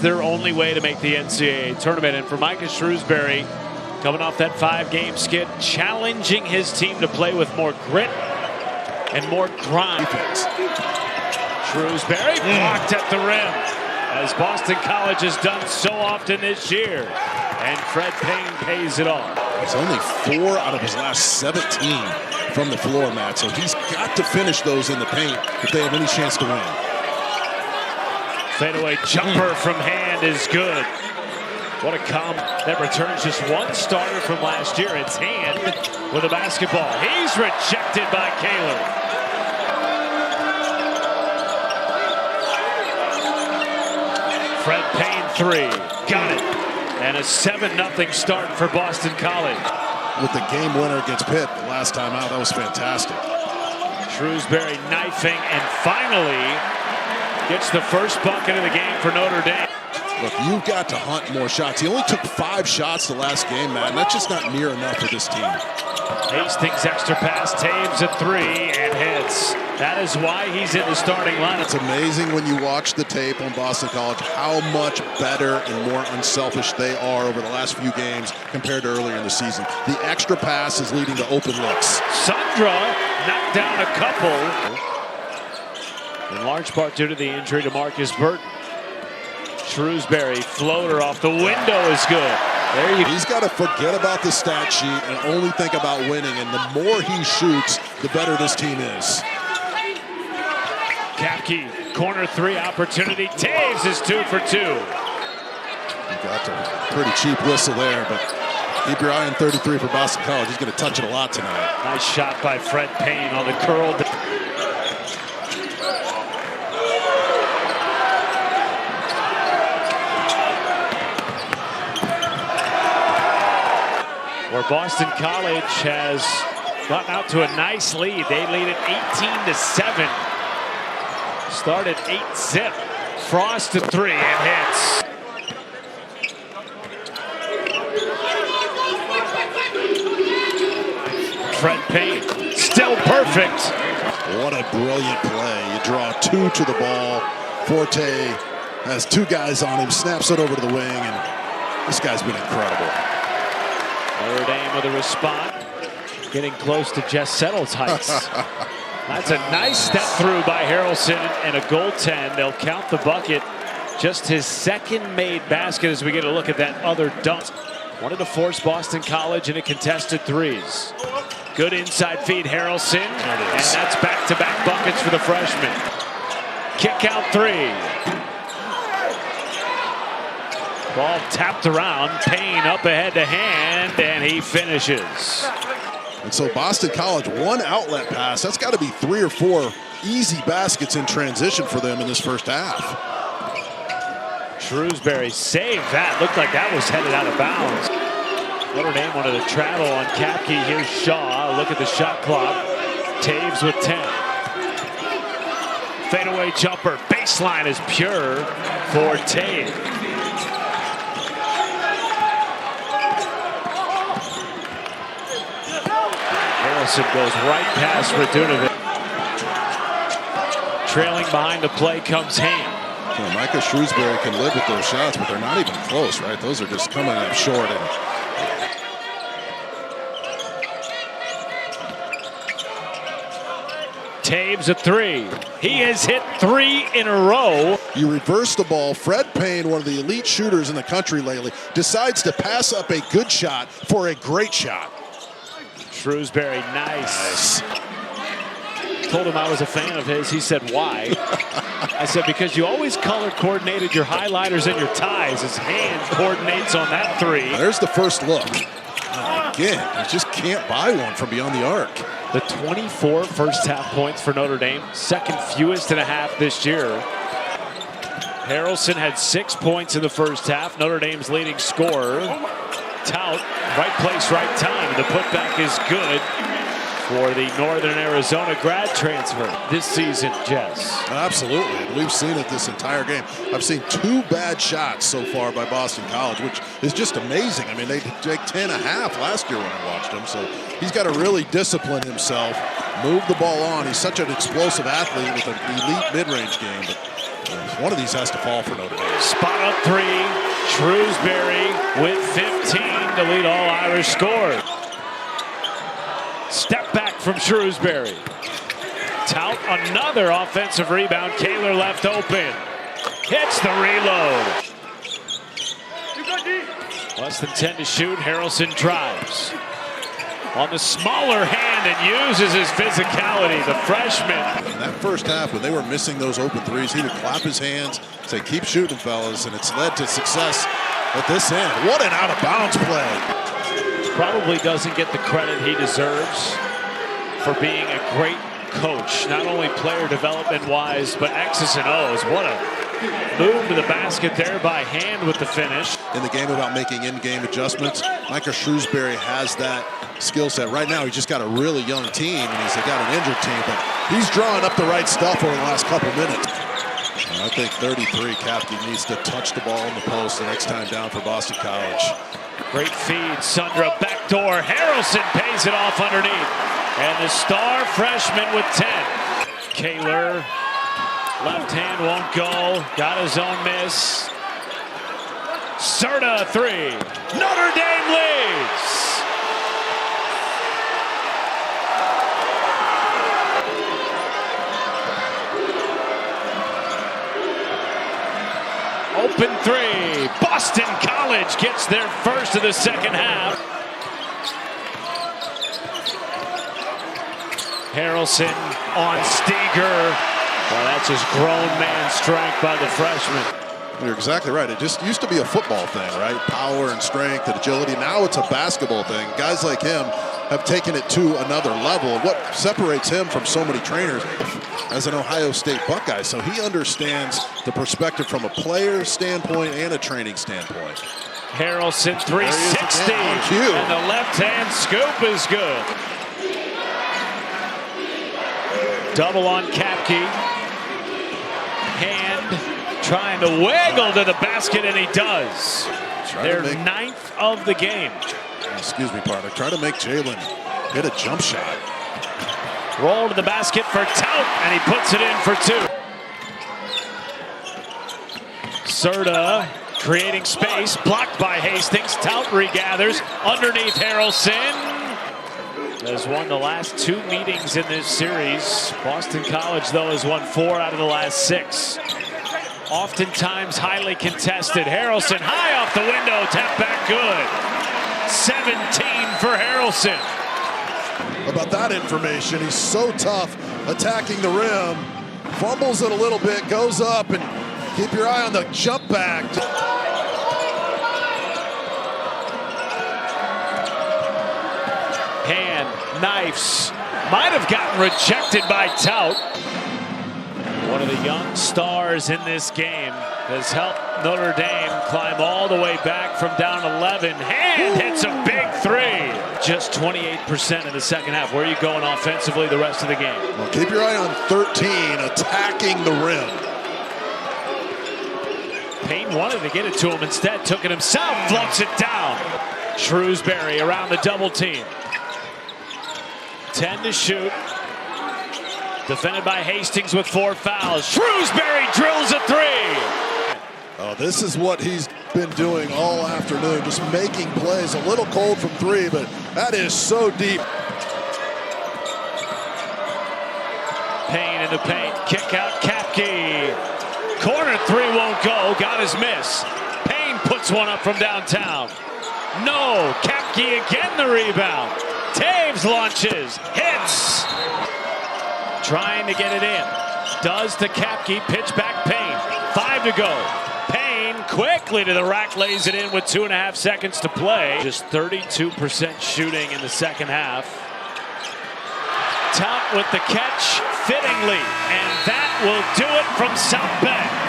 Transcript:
their only way to make the NCAA tournament. And for Micah Shrewsberry, coming off that 5-game skid, challenging his team to play with more grit and more grind. Shrewsberry blocked at the rim, as Boston College has done so often this year. And Fred Payne pays it off. It's only 4 out of his last 17 from the floor, Matt. So he's got to finish those in the paint if they have any chance to win. Fadeaway jumper from hand is good. What a comp that returns just one starter from last year. It's Hand with a basketball. He's rejected by Kaler. Fred Payne 3. Got it. And a 7-0 start for Boston College. With the game winner against Pitt the last time out, that was fantastic. Shrewsberry knifing and finally gets the first bucket of the game for Notre Dame. Look, you've got to hunt more shots. He only took 5 shots the last game, Matt, and that's just not near enough for this team. Hastings extra pass, Taves a 3 and hits. That is why he's in the starting lineup. It's amazing when you watch the tape on Boston College how much better and more unselfish they are over the last few games compared to earlier in the season. The extra pass is leading to open looks. Sandra knocked down a couple, in large part due to the injury to Marcus Burton. Shrewsberry floater off the window is good. There you. He's got to forget about the stat sheet and only think about winning. And the more he shoots, the better this team is. Kapke, corner 3 opportunity. Taves is 2 for 2. You got a pretty cheap whistle there, but keep your eye on 33 for Boston College. He's going to touch it a lot tonight. Nice shot by Fred Payne on the curl. Where Boston College has gotten out to a nice lead. They lead at 18-7. Started 8-zip. Frost to 3 and hits. Fred Payne still perfect. What a brilliant play. You draw 2 to the ball. Forte has 2 guys on him, snaps it over to the wing, and this guy's been incredible. Notre Dame with a response, getting close to Jess Settle's heights. That's a nice step through by Haralson and a goaltend. They'll count the bucket. Just his second made basket as we get a look at that other dunk. Wanted to force Boston College into contested 3s. Good inside feed, Haralson. And that's back-to-back buckets for the freshman. Kick out 3. Ball tapped around. Payne up ahead to Hand, and he finishes. And so Boston College, 1 outlet pass. That's got to be 3 or 4 easy baskets in transition for them in this first half. Shrewsberry saved that. Looked like that was headed out of bounds. Notre Dame wanted to travel on Kapke. Here's Shaw. Look at the shot clock. Taves with 10. Fadeaway jumper. Baseline is pure for Taves. Haralson goes right past Radunovic. Trailing behind the play comes Hand. You know, Micah Shrewsberry can live with those shots, but they're not even close, right? Those are just coming up short. And Taves a 3. He has hit 3 in a row. You reverse the ball. Fred Payne, one of the elite shooters in the country lately, decides to pass up a good shot for a great shot. Shrewsberry, nice. Told him I was a fan of his. He said, why? I said, because you always color coordinated your highlighters and your ties. His hand coordinates on that 3. There's the first look. Again, you just can't buy one from beyond the arc. The 24 first half points for Notre Dame. Second fewest in a half this year. Haralson had 6 points in the first half. Notre Dame's leading scorer. Tout, right place, right time. And the putback is good for the Northern Arizona grad transfer this season, Jess. Absolutely, and we've seen it this entire game. I've seen 2 bad shots so far by Boston College, which is just amazing. I mean, they took 10.5 last year when I watched him, so he's got to really discipline himself, move the ball on. He's such an explosive athlete with an elite mid-range game, but One of these has to fall for Notre Dame. Spot up three. Shrewsberry with 15 to lead all Irish scores. Step back from Shrewsberry. Tout another offensive rebound. Kaler left open. Hits the reload. Less than 10 to shoot. Haralson drives. On the smaller hand and uses his physicality. The freshman. In that first half, when they were missing those open threes, he would clap his hands, say, keep shooting, fellas, and it's led to success at this end. What an out-of-bounds play. Probably doesn't get the credit he deserves for being a great coach, not only player development-wise, but X's and O's. What a move to the basket there by hand with the finish. In the game about making in-game adjustments, Micah Shrewsberry has that skill set. Right now, he's just got a really young team, and he's got an injured team, but he's drawing up the right stuff over the last couple minutes. And I think 33, Kapke needs to touch the ball in the post the next time down for Boston College. Great feed, Sundra backdoor. Haralson pays it off underneath. And the star freshman with 10. Kaler, left hand won't go. Got his own miss. Serta three. Notre Dame leads. Open three. Boston College gets their first of the second half. Haralson on Steger. Well, that's just grown man strength by the freshman. You're exactly right. It just used to be a football thing, right? Power and strength and agility. Now it's a basketball thing. Guys like him have taken it to another level. What separates him from so many trainers as an Ohio State Buckeye? So he understands the perspective from a player standpoint and a training standpoint. Haralson 360. And the left hand scoop is good. Double on Kapke. Hand trying to wiggle to the basket, and he does. Their ninth of the game. Excuse me, partner. Try to make Jalen hit a jump shot. Roll to the basket for Tout, and he puts it in for two. Serta creating space, blocked by Hastings. Tout regathers underneath Haralson. Has won the last two meetings in this series. Boston College, though, has won 4 out of the last 6. Oftentimes highly contested. Haralson high off the window, tap back good. 17 for Haralson. About that information, he's so tough attacking the rim. Fumbles it a little bit, goes up, and keep your eye on the jump back. Hand, knifes, might have gotten rejected by Tout. One of the young stars in this game has helped Notre Dame climb all the way back from down 11. Hand hits a big three. Just 28% in the second half. Where are you going offensively the rest of the game? Well, keep your eye on 13, attacking the rim. Payne wanted to get it to him, instead took it himself, floats it down. Shrewsberry around the double team. 10 to shoot. Defended by Hastings with 4 fouls. Shrewsberry drills a three. Oh, this is what he's been doing all afternoon, just making plays. A little cold from 3, but that is so deep. Payne in the paint, kick out Kapke. Corner 3 won't go, got his miss. Payne puts one up from downtown. No, Kapke again the rebound. Taves launches, hits. Trying to get it in. Does to Kapke, pitch back Payne. 5 to go. Payne quickly to the rack, lays it in with 2.5 seconds to play. Just 32% shooting in the second half. Tout with the catch fittingly, and that will do it from South Bend.